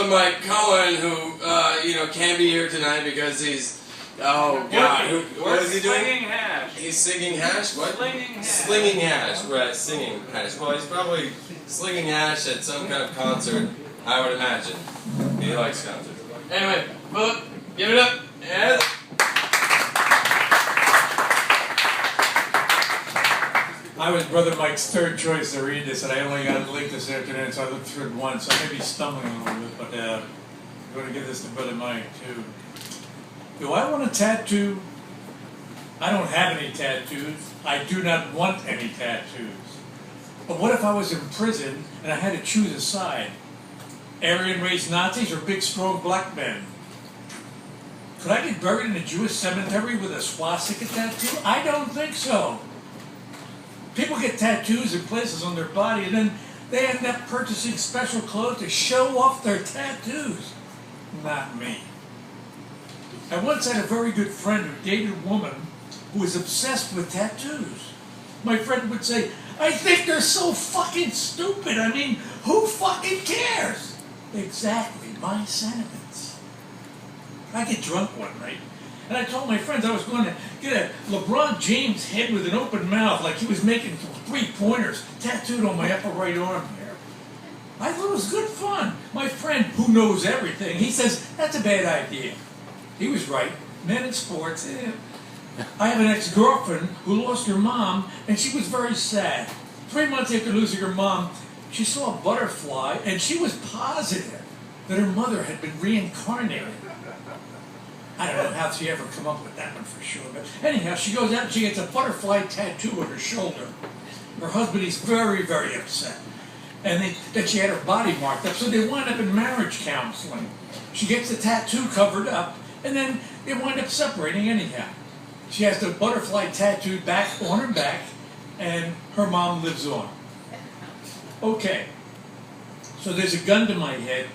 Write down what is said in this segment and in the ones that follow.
Brother Mike Cohen, who can't be here tonight because he's what is he doing? Slinging hash. He's singing hash. What? Slinging hash. Slinging hash. Right, singing hash. Well, he's probably slinging hash at some kind of concert. I would imagine. He likes concerts. Anyway, Phillip, give it up. Yes. I was Brother Mike's third choice to read this, and I only got the link this afternoon, so I looked through it once. So I may be stumbling a little bit, but I'm going to give this to Brother Mike, too. Do I want a tattoo? I don't have any tattoos. I do not want any tattoos. But what if I was in prison and I had to choose a side? Aryan race Nazis or big, strong black men? Could I get buried in a Jewish cemetery with a swastika tattoo? I don't think so. People get tattoos in places on their body, and then they end up purchasing special clothes to show off their tattoos. Not me. I once had a very good friend who dated a woman who was obsessed with tattoos. My friend would say, I think they're so fucking stupid. I mean, who fucking cares? Exactly my sentiments. I get drunk one night, and I told my friends I was going to get a LeBron James head with an open mouth like he was making three-pointers tattooed on my upper right arm here. I thought it was good fun. My friend, who knows everything, he says, that's a bad idea. He was right. Men in sports. I have an ex-girlfriend who lost her mom, and she was very sad. 3 months after losing her mom, she saw a butterfly, and she was positive that her mother had been reincarnated. I don't know how she ever come up with that one for sure, but anyhow, she goes out and she gets a butterfly tattoo on her shoulder. Her husband is very, very upset. And that she had her body marked up, so they wind up in marriage counseling. She gets the tattoo covered up, and then they wind up separating anyhow. She has the butterfly tattooed back on her back, and her mom lives on. Okay, so there's a gun to my head,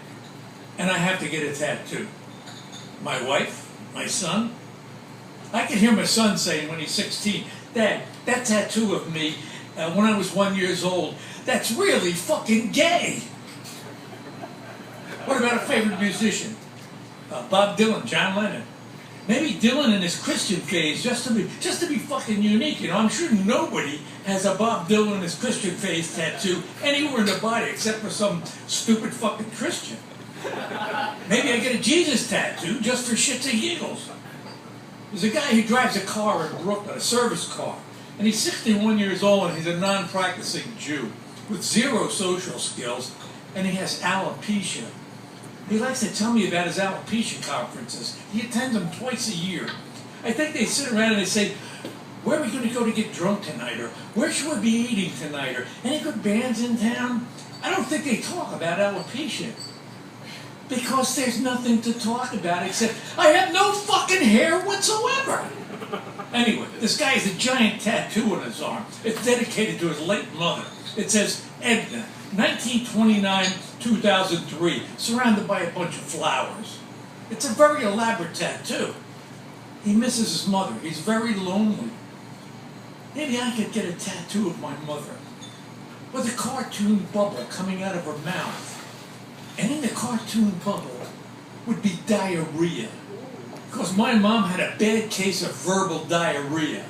and I have to get a tattoo. My wife, my son. I can hear my son saying when he's 16, Dad, that tattoo of me when I was 1 year old, that's really fucking gay. What about a favorite musician? Bob Dylan, John Lennon. Maybe Dylan in his Christian phase, just to be fucking unique. You know, I'm sure nobody has a Bob Dylan in his Christian phase tattoo anywhere in the body except for some stupid fucking Christian. Maybe I get a Jesus tattoo just for shits and giggles. There's a guy who drives a car in Brooklyn, a service car, and he's 61 years old and he's a non-practicing Jew with zero social skills, and he has alopecia. He likes to tell me about his alopecia conferences. He attends them twice a year. I think they sit around and they say, where are we going to go to get drunk tonight? Or where should we be eating tonight? Or any good bands in town? I don't think they talk about alopecia. Because there's nothing to talk about except I have no fucking hair whatsoever. Anyway, this guy has a giant tattoo on his arm. It's dedicated to his late mother. It says, Edna, 1929-2003, surrounded by a bunch of flowers. It's a very elaborate tattoo. He misses his mother. He's very lonely. Maybe I could get a tattoo of my mother with a cartoon bubble coming out of her mouth. And in the cartoon bubble would be diarrhea. Because my mom had a bad case of verbal diarrhea.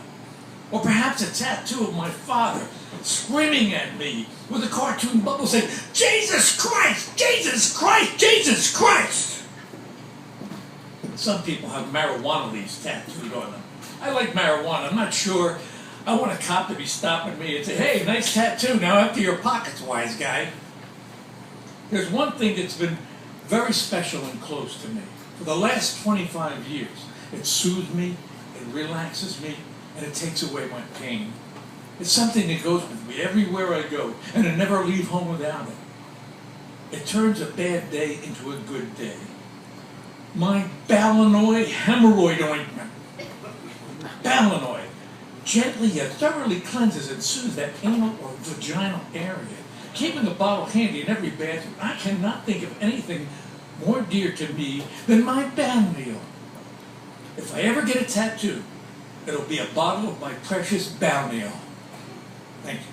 Or perhaps a tattoo of my father screaming at me with a cartoon bubble saying, Jesus Christ! Jesus Christ! Jesus Christ! Some people have marijuana leaves tattooed on them. I like marijuana. I'm not sure. I want a cop to be stopping me and say, hey, nice tattoo. Now empty your pockets, wise guy. There's one thing that's been very special and close to me. For the last 25 years, it soothes me, it relaxes me, and it takes away my pain. It's something that goes with me everywhere I go, and I never leave home without it. It turns a bad day into a good day. My Balanoid hemorrhoid ointment. Balanoid gently yet thoroughly cleanses and soothes that anal or vaginal area. Keeping a bottle handy in every bathroom, I cannot think of anything more dear to me than my Balneal. If I ever get a tattoo, it'll be a bottle of my precious Balneal. Thank you.